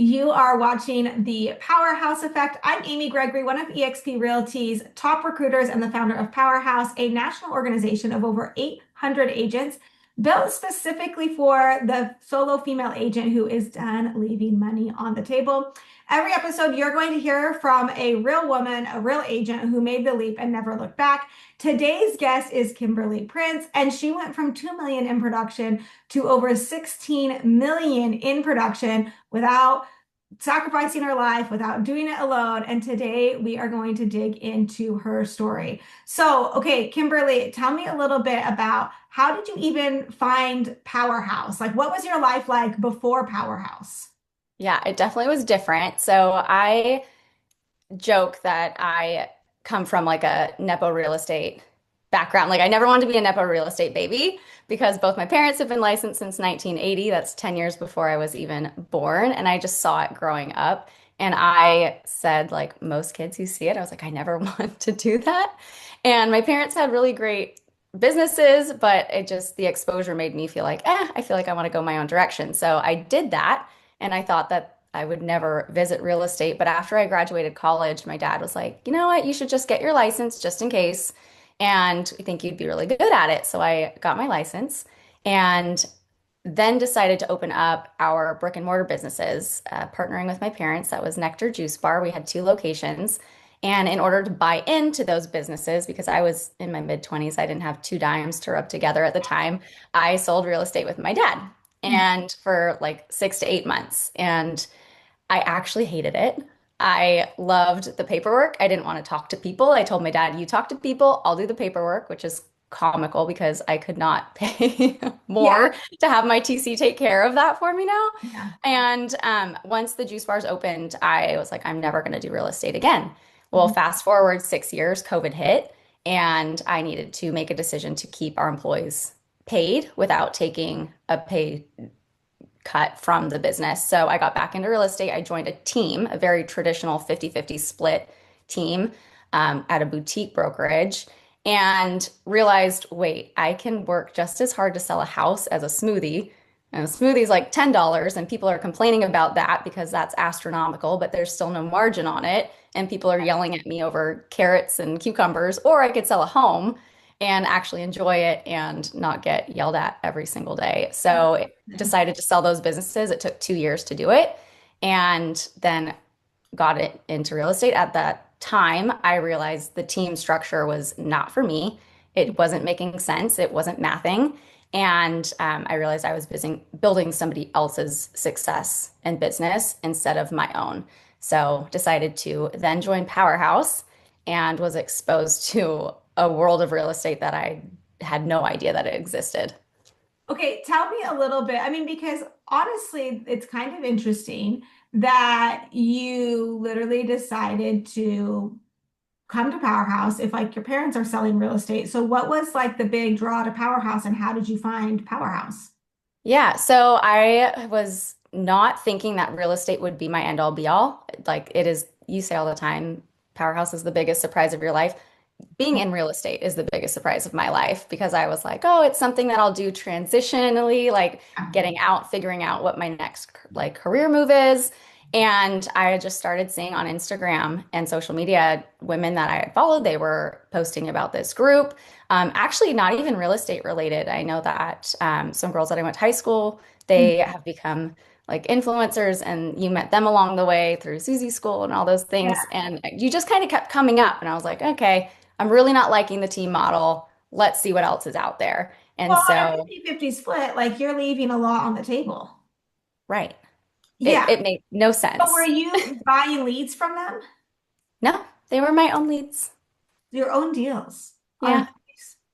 You are watching the Powerhouse Effect. I'm Amy Gregory, one of eXp Realty's top recruiters and the founder of Powerhouse, a national organization of over 800 agents built specifically for the solo female agent who is done leaving money on the table. Every episode, you're going to hear from a real woman, a real agent who made the leap and never looked back. Today's guest is Kimberly Prince, and she went from 2 million in production to over 16 million in production without sacrificing her life, without doing it alone. And today we are going to dig into her story. So, okay, Kimberly, tell me a little bit about how did you even find Powerhouse? Like, what was your life like before Powerhouse? Yeah, it definitely was different. So I joke that I come from like a Nepo real estate background. Like I never wanted to be a Nepo real estate baby because both my parents have been licensed since 1980. That's 10 years before I was even born. And I just saw it growing up. And I said, like most kids who see it, I was like, I never want to do that. And my parents had really great businesses, but the exposure made me feel like, I feel like I want to go my own direction. So I did that. And I thought that I would never visit real estate. But after I graduated college, my dad was like, you know what? You should just get your license just in case. And we think you'd be really good at it. So I got my license and then decided to open up our brick and mortar businesses, partnering with my parents. That was Nectar Juice Bar. We had two locations. And in order to buy into those businesses, because I was in my mid 20s, I didn't have two dimes to rub together at the time. I sold real estate with my dad and for like 6 to 8 months. And I actually hated it. I loved the paperwork. I didn't want to talk to people. I told my dad, you talk to people, I'll do the paperwork, which is comical because I could not pay Yeah, more to have my TC take care of that for me now. yeah. And once the juice bars opened, I was like, I'm never going to do real estate again. Well, Mhm. fast forward 6 years, COVID hit, and I needed to make a decision to keep our employees paid without taking a pay cut from the business. So I got back into real estate. I joined a team, a very traditional 50-50 split team at a boutique brokerage, and realized, wait, I can work just as hard to sell a house as a smoothie. And a smoothie is like $10, and people are complaining about that because that's astronomical, but there's still no margin on it. And people are yelling at me over carrots and cucumbers, or I could sell a home and actually enjoy it and not get yelled at every single day. So I decided to sell those businesses. It took 2 years to do it and then got it into real estate. At that time, I realized the team structure was not for me. It wasn't making sense. It wasn't mathing. And I realized I was busy building somebody else's success and business instead of my own. So decided to then join Powerhouse and was exposed to a world of real estate that I had no idea that it existed. Okay, tell me a little bit. I mean, because honestly, it's kind of interesting that you literally decided to come to Powerhouse if like your parents are selling real estate. So what was like the big draw to Powerhouse and how did you find Powerhouse? Yeah, so I was not thinking that real estate would be my end all be all. Like it is, you say all the time, Powerhouse is the biggest surprise of your life. Being in real estate is the biggest surprise of my life because I was like, oh, it's something that I'll do transitionally, like getting out, figuring out what my next like career move is. And I had just started seeing on Instagram and social media women that I had followed, they were posting about this group. Actually, not even real estate related. I know that some girls that I went to high school, they have become like influencers, and you met them along the way through Susie School and all those things. Yeah. And you just kind of kept coming up. And I was like, okay, I'm really not liking the team model. Let's see what else is out there. And Well, on a so, 50-50 split, like you're leaving a lot on the table. right, it, Yeah. it made no But were sense. you buying leads from them? No, they were my own leads. Your own deals on a Yeah.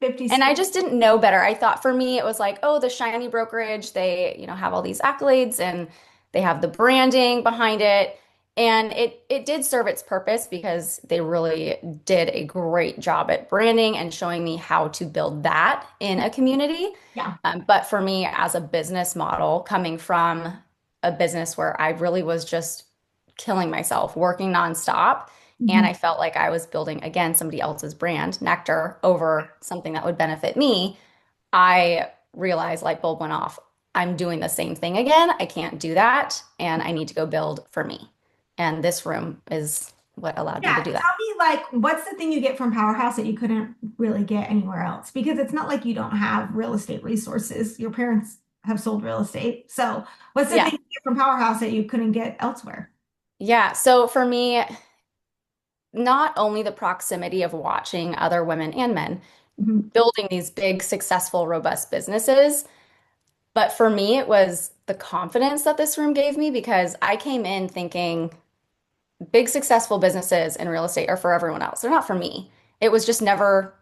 50 And I split? just didn't know better. I thought for me, it was like, oh, the shiny brokerage, they, have all these accolades and they have the branding behind it. And it did serve its purpose because they really did a great job at branding and showing me how to build that in a community. Yeah. But for me, as a business model, coming from a business where I really was just killing myself, working nonstop, and Mhm. I felt like I was building, again, somebody else's brand, Nectar, over something that would benefit me. I realized light bulb went off. I'm doing the same thing again. I can't do that. And I need to go build for me. And this room is what allowed me to Yeah, do that. tell me like what's the thing you get from Powerhouse that you couldn't really get anywhere else? Because it's not like you don't have real estate resources. Your parents have sold real estate. So what's the thing Yeah. you get from Powerhouse that you couldn't get elsewhere? Yeah. So for me, not only the proximity of watching other women and men Mhm. building these big, successful, robust businesses, but for me, it was the confidence that this room gave me because I came in thinking big, successful businesses in real estate are for everyone else. They're not for me. It was just never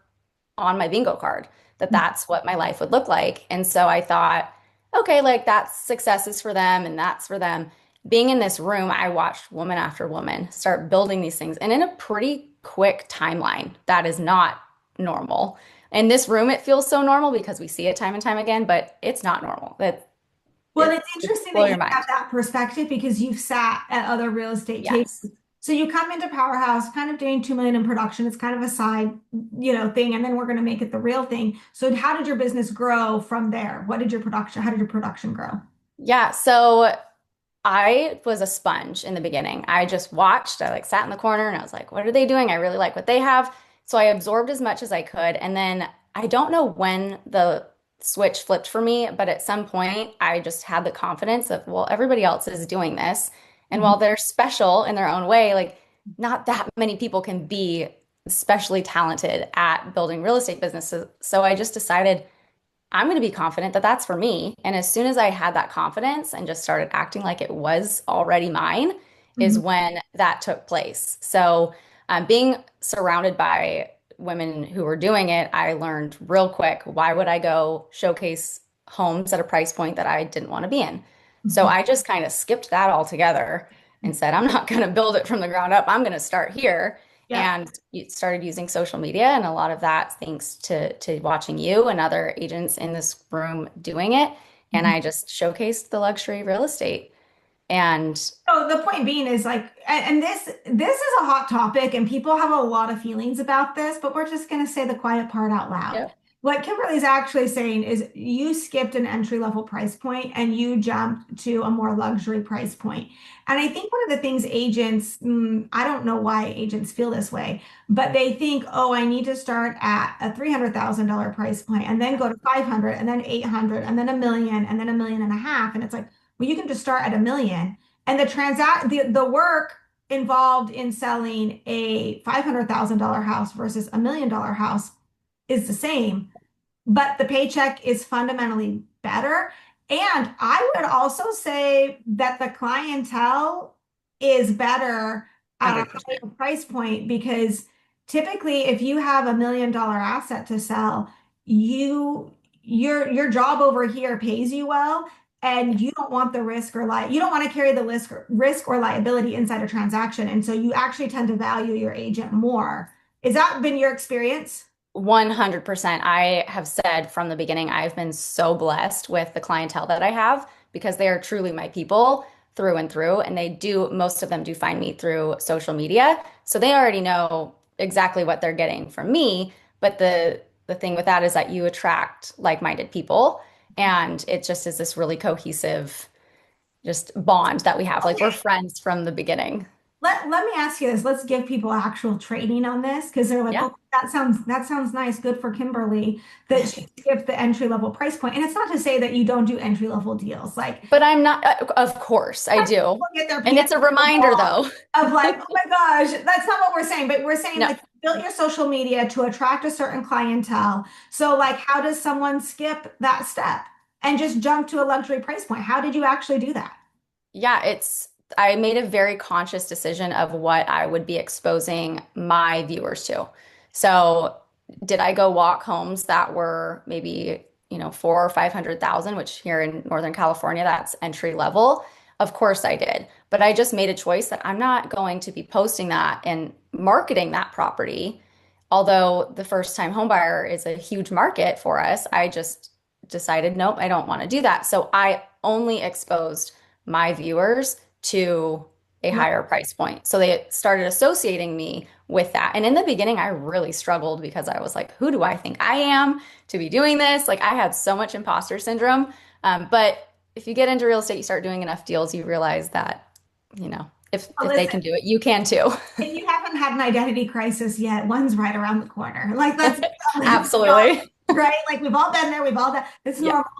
on my bingo card that that's what my life would look like. And so I thought, okay, like that's success is for them and that's for them. Being in this room, I watched woman after woman start building these things and in a pretty quick timeline. That is not normal. In this room, it feels so normal because we see it time and time again, but it's not normal. Well, it's It interesting blow that you your have mind. that perspective because you've sat at other real estate tables. Yes. So you come into Powerhouse kind of doing 2 million in production. It's kind of a side, thing, and then we're going to make it the real thing. So how did your business grow from there? How did your production grow? Yeah. So I was a sponge in the beginning. I just watched. I like sat in the corner and I was like, what are they doing? I really like what they have. So I absorbed as much as I could. And then I don't know when the switch flipped for me, but at some point I just had the confidence of, well, everybody else is doing this. And Mhm. while they're special in their own way, like not that many people can be especially talented at building real estate businesses. So I just decided I'm going to be confident that that's for me. And as soon as I had that confidence and just started acting like it was already mine, is Mhm. when that took place. So, being surrounded by women who were doing it, I learned real quick why would I go showcase homes at a price point that I didn't want to be in? So, Mhm. I just kind of skipped that altogether and said, I'm not going to build it from the ground up. I'm going to start here Yeah. and you started using social media and a lot of that thanks to watching you and other agents in this room doing it and Mhm. I just showcased the luxury real estate and So the point being is like, and this is a hot topic, and people have a lot of feelings about this, but we're just going to say the quiet part out loud. yeah, What Kimberly's actually saying is you skipped an entry level price point and you jumped to a more luxury price point. And I think one of the things agents, I don't know why agents feel this way, but they think, oh, I need to start at a $300,000 price point and then go to 500 and then 800 and then a million and then a million and a half. And it's like, well, you can just start at a million. And the work involved in selling a $500,000 house versus $1 million house is the same, but the paycheck is fundamentally better. And I would also say that the clientele is better at a 100%. higher price point because typically if you have $1 million asset to sell, your job over here pays you well. Yeah. And you don't want the you don't want to carry the risk or liability inside a transaction. And so you actually tend to value your agent more. Has that been your experience? 100%. I have said from the beginning, I've been so blessed with the clientele that I have because they are truly my people through and through. And most of them do find me through social media. So they already know exactly what they're getting from me. But the thing with that is that you attract like-minded people. And it just is this really cohesive just bond that we have. Like we're Okay. friends from the beginning. Let me ask you this. Let's give people actual training on this because they're like, Yeah. oh, that sounds nice. Good for Kimberly that she skipped the entry level price point. And it's not to say that you don't do entry level deals. Like But I'm not, of course, I sometimes do. people get their And pants it's a on the reminder wall though. of like, oh my gosh, that's not what we're saying. But we're saying No. like you built your social media to attract a certain clientele. So like, how does someone skip that step and just jump to a luxury price point? How did you actually do that? Yeah, I made a very conscious decision of what I would be exposing my viewers to. So, did I go walk homes that were maybe, four or 500,000, which here in Northern California, that's entry level? Of course I did. But I just made a choice that I'm not going to be posting that and marketing that property. Although the first time home buyer is a huge market for us, I just decided, nope, I don't want to do that. So I only exposed my viewers to a Yep. higher price point. So they started associating me with that. And in the beginning, I really struggled because I was like, who do I think I am to be doing this? Like I had so much imposter syndrome. But if you get into real estate, you start doing enough deals, you realize that, Well, if they listen, can do it, you can too. if you haven't had an identity crisis yet, one's right around the corner. Like let's be honest, Absolutely. right? Like we've all been there, we've all done it's Yeah. normal.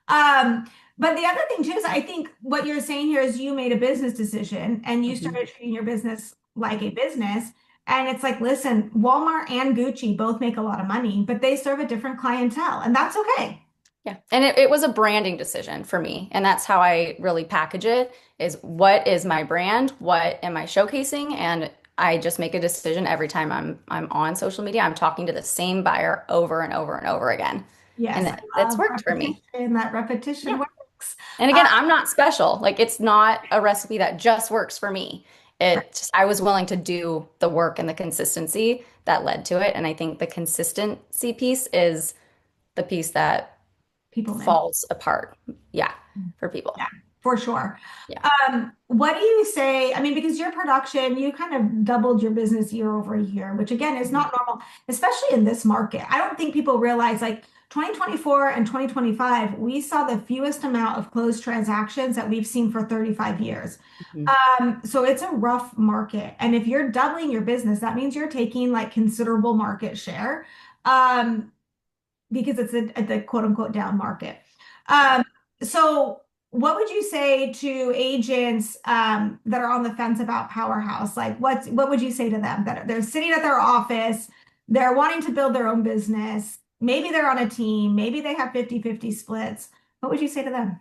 Um, but the other thing too is I think what you're saying here is you made a business decision and you Mhm. started treating your business like a business. And it's like, listen, Walmart and Gucci both make a lot of money, but they serve a different clientele, and that's okay. Yeah. And it was a branding decision for me. And that's how I really package it is what is my brand? What am I showcasing? And I just make a decision every time I'm on social media. I'm talking to the same buyer over and over and over again. And Yes, I that's love worked for me. repetition. That repetition Yeah. works. And Uh, again, I'm not special. Like it's not a recipe that just works for me. It just, I was willing to do the work and the consistency that led to it. And I think the consistency piece is the piece that people miss. falls apart. Yeah, for people. Yeah, for sure. Yeah. What do you say? I mean, because your production, you kind of doubled your business year over year, which again is Mhm. not normal, especially in this market. I don't think people realize like 2024 and 2025, we saw the fewest amount of closed transactions that we've seen for 35 years. Mhm. So it's a rough market. And if you're doubling your business, that means you're taking like considerable market share. Um, because it's the quote unquote down market. Yeah. So what would you say to agents that are on the fence about Powerhouse? Like what would you say to them that they're sitting at their office, they're wanting to build their own business, maybe they're on a team, maybe they have 50-50 splits. What would you say to them?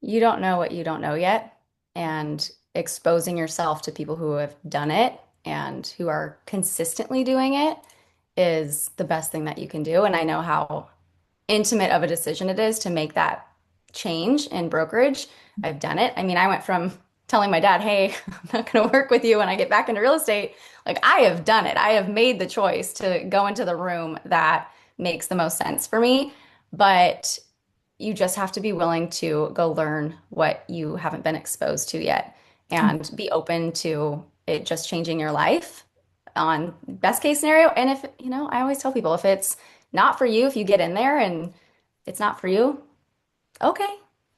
You don't know what you don't know yet. And exposing yourself to people who have done it and who are consistently doing it is the best thing that you can do. And I know how intimate of a decision it is to make that change in brokerage. I've done it. I mean, I went from telling my dad, hey, I'm not going to work with you when I get back into real estate. Like, I have done it. I have made the choice to go into the room that makes the most sense for me. But you just have to be willing to go learn what you haven't been exposed to yet and be open to it just changing your life on best case scenario. And if, I always tell people if it's not for you, if you get in there and it's not for you, okay,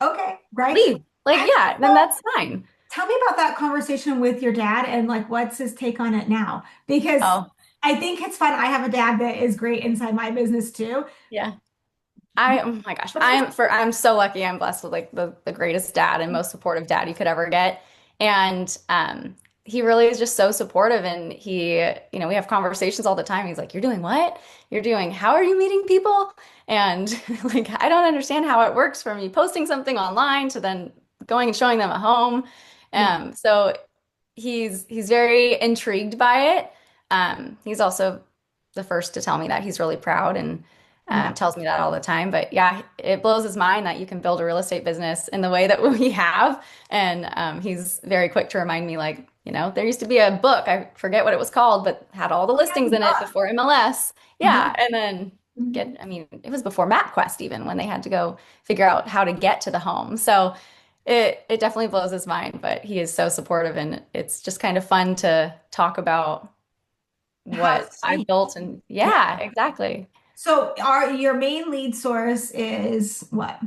Okay, right. leave. Like, And yeah, then so that's fine. tell me about that conversation with your dad and like what's his take on it now? Because Oh, I think it's fun. I have a dad that is great inside my business too. yeah. Oh my gosh, What's his I'm so lucky. I'm blessed with like the greatest dad and most supportive dad you could ever get. And he really is just so supportive and we have conversations all the time. He's like, "You're doing what? You're doing how are you meeting people?" And like I don't understand how it works from you posting something online to then going and showing them a home. Yeah. So he's very intrigued by it. He's also the first to tell me that he's really proud and Yeah. tells me that all the time. But yeah, it blows his mind that you can build a real estate business in the way that we have. And he's very quick to remind me, like, there used to be a book, I forget what it was called, but had all the listings in it before MLS. Yeah. Yeah. And then Mhm. I mean, it was before MapQuest even when they had to go figure out how to get to the home. So it definitely blows his mind, but he is so supportive and it's just kind of fun to talk about How what it's I changed. built and Yeah. yeah, exactly. So your main lead source is what?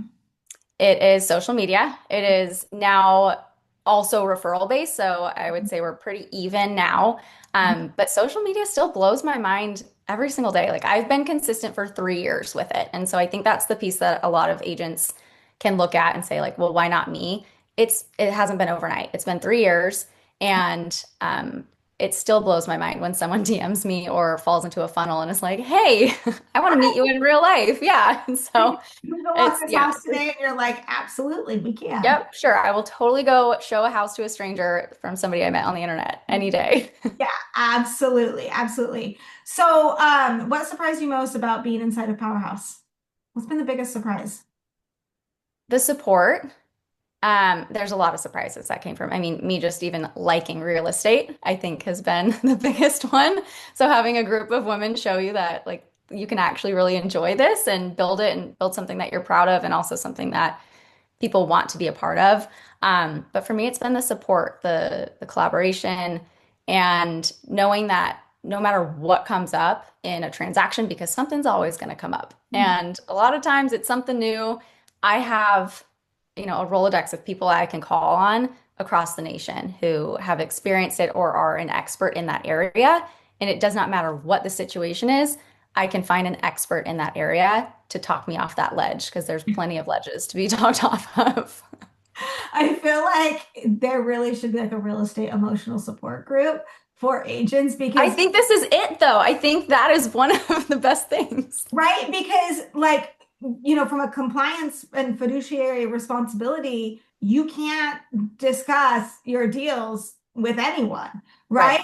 It is social media. It is now also referral based. So I would say we're pretty even now. But social media still blows my mind every single day. Like I've been consistent for 3 years with it. And so I think that's the piece that a lot of agents can look at and say, like, well, why not me? It hasn't been overnight. It's been 3 years. And it still blows my mind when someone DMs me or falls into a funnel and is like, hey, I want to meet you in real life. Yeah. And so Can we go walk it's, this yeah, house today? And you're like, absolutely, we can. yep, sure. I will totally go show a house to a stranger from somebody I met on the internet any day. Yeah, absolutely, absolutely. So, what surprised you most about being inside of Powerhouse? What's been the biggest surprise? The support, there's a lot of surprises that came from. I mean, me just even liking real estate, I think has been the biggest one. So having a group of women show you that like you can actually really enjoy this and build it and build something that you're proud of and also something that people want to be a part of. But for me, it's been the support, the collaboration, and knowing that no matter what comes up in a transaction, because something's always going to come up. And a lot of times it's something new. I have, a Rolodex of people I can call on across the nation who have experienced it or are an expert in that area. And it does not matter what the situation is, I can find an expert in that area to talk me off that ledge because there's plenty of ledges to be talked off of. I feel like there really should be like a real estate emotional support group for agents I because, think this is it, though. I think that is one of the best things. right? Because, like, from a compliance and fiduciary responsibility, you can't discuss your deals with anyone, right?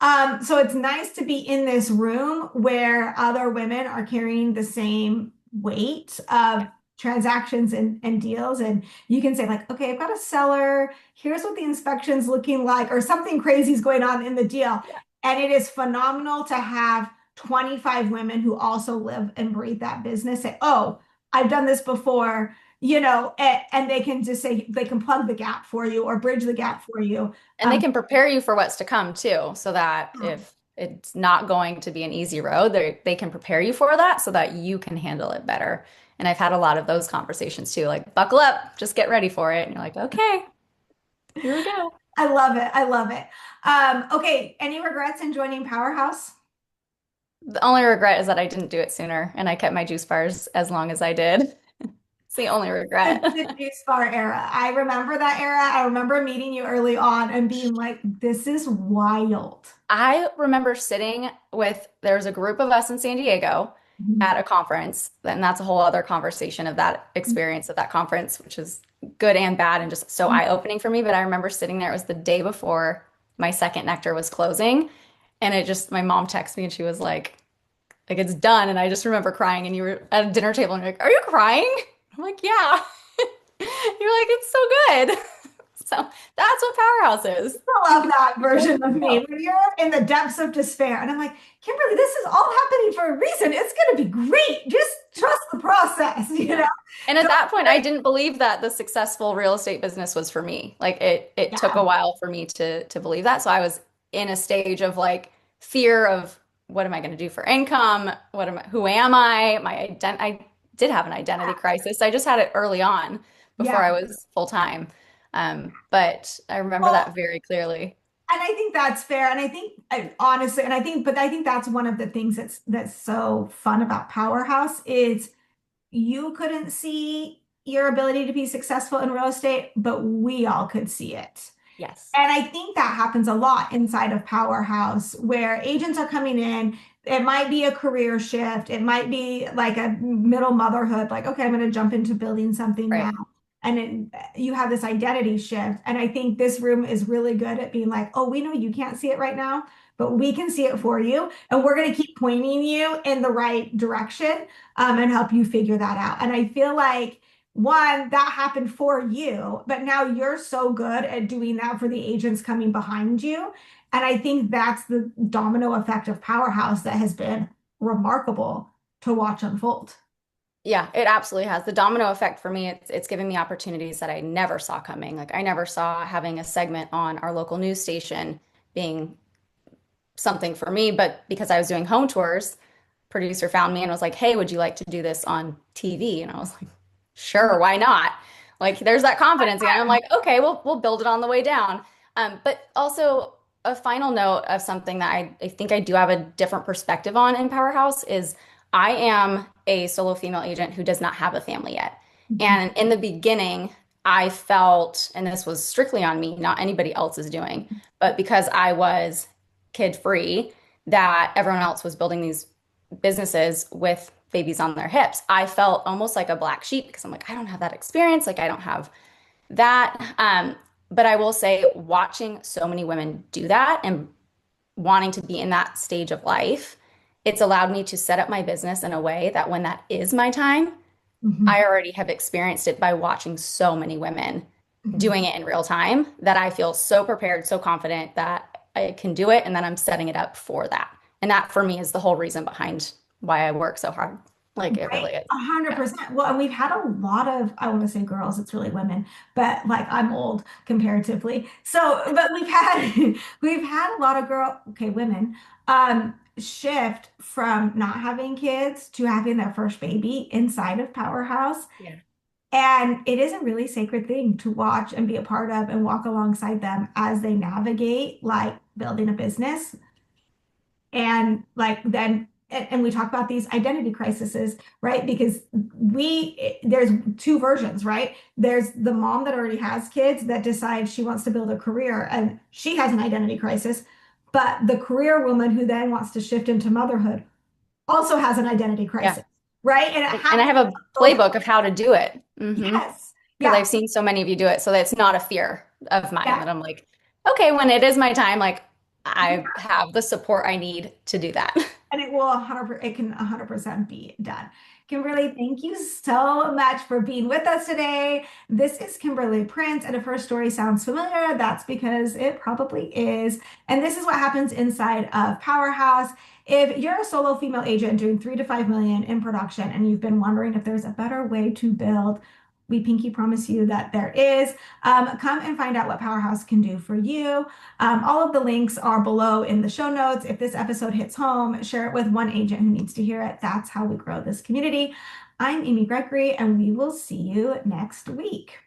Right. So it's nice to be in this room where other women are carrying the same weight of transactions and deals. And you can say, like, okay, I've got a seller. Here's what the inspection's looking like, or something crazy is going on in the deal. Yeah. And it is phenomenal to have 25 women who also live and breathe that business say, oh, I've done this before, and they can just say, they can plug the gap for you or bridge the gap for you. And they can prepare you for what's to come too, so that Yeah. if it's not going to be an easy road, they can prepare you for that so that you can handle it better. And I've had a lot of those conversations too, like buckle up, just get ready for it. And you're like, okay, here we go. I love it. I love it. Okay. Any regrets in joining Powerhouse? The only regret is that I didn't do it sooner and I kept my juice bars as long as I did. It's the only regret. The juice bar era. I remember that era. I remember meeting you early on and being like, this is wild. I remember sitting with, there was a group of us in San Diego Mhm. at a conference, and that's a whole other conversation of that experience at that conference, which is good and bad and just so eye-opening for me. But I remember sitting there, it was the day before my second nectar was closing, and my mom texted me and she was like it's done. And I just remember crying, and you were at a dinner table and you're like, are you crying? I'm like, yeah. You're like, it's so good. So that's what Powerhouse is. I love that Let's version of me go. when you're in the depths of despair. And I'm like, Kimberly, this is all happening for a reason. It's going to be great. Just trust the process, Yeah. And at Don't that point, I worry. didn't believe that the successful real estate business was for me. Like it took a Yeah. while for me to believe that. So I was in a stage of like fear of what am I going to do for income? Who am I? I did have an identity crisis. I just had it early on before Yeah. I was full time. But I remember Well, that very clearly. and I think that's fair. And I think honestly, but I think that's one of the things that's so fun about Powerhouse is you couldn't see your ability to be successful in real estate, but we all could see it. Yes. And I think that happens a lot inside of Powerhouse where agents are coming in. It might be a career shift. It might be like a middle motherhood, like, okay, I'm going to jump into building something now. Right. And you have this identity shift. And I think this room is really good at being like, oh, we know you can't see it right now, but we can see it for you. And we're going to keep pointing you in the right direction, and help you figure that out. And I feel like one, that happened for you, but now you're so good at doing that for the agents coming behind you. And I think that's the domino effect of Powerhouse that has been remarkable to watch unfold. Yeah, it absolutely has. The domino effect for me, it's given me opportunities that I never saw coming. Like I never saw having a segment on our local news station being something for me, but because I was doing home tours, producer found me and was like, "Hey, would you like to do this on TV?" And I was like, "Sure, why not?" Like there's that confidence again. I'm like, "Okay, we'll build it on the way down." But also a final note of something that I think I do have a different perspective on in Powerhouse is I am a solo female agent who does not have a family yet. Mhm. And in the beginning, I felt, and this was strictly on me, not anybody else is doing, but because I was kid free, that everyone else was building these businesses with babies on their hips. I felt almost like a black sheep because I'm like, I don't have that experience. Like, I don't have that. But I will say, watching so many women do that and wanting to be in that stage of life, it's allowed me to set up my business in a way that when that is my time, Mhm. I already have experienced it by watching so many women Mhm. doing it in real time that I feel so prepared, so confident that I can do it and then I'm setting it up for that. And that for me is the whole reason behind why I work so hard. Like it Right? really is. A hundred Yeah. percent. Well, and we've had a lot of, I want to say girls, it's really women, but like I'm old comparatively. So, but we've had we've had a lot of women, shift from not having kids to having their first baby inside of Powerhouse. Yeah. And it is a really sacred thing to watch and be a part of and walk alongside them as they navigate like building a business. And like then and we talk about these identity crises, right? Because there's two versions, right? There's the mom that already has kids that decides she wants to build a career and she has an identity crisis, but the career woman who then wants to shift into motherhood also has an identity Yeah. crisis, right? And it And I happens have a both. playbook of how to do it. Yes. Because Yeah. I've seen so many of you do it. So that's not a fear of mine Yeah. that I'm like, okay, when it is my time, like I have the support I need to do that. And it will 100%, it can 100% be done. Kimberly, thank you so much for being with us today. This is Kimberly Prince, and if her story sounds familiar, that's because it probably is. And this is what happens inside of Powerhouse. If you're a solo female agent doing 3 to 5 million in production and you've been wondering if there's a better way to build, we pinky promise you that there is. Come and find out what Powerhouse can do for you. All of the links are below in the show notes. If this episode hits home, share it with one agent who needs to hear it. That's how we grow this community. I'm Amy Gregory, and we will see you next week.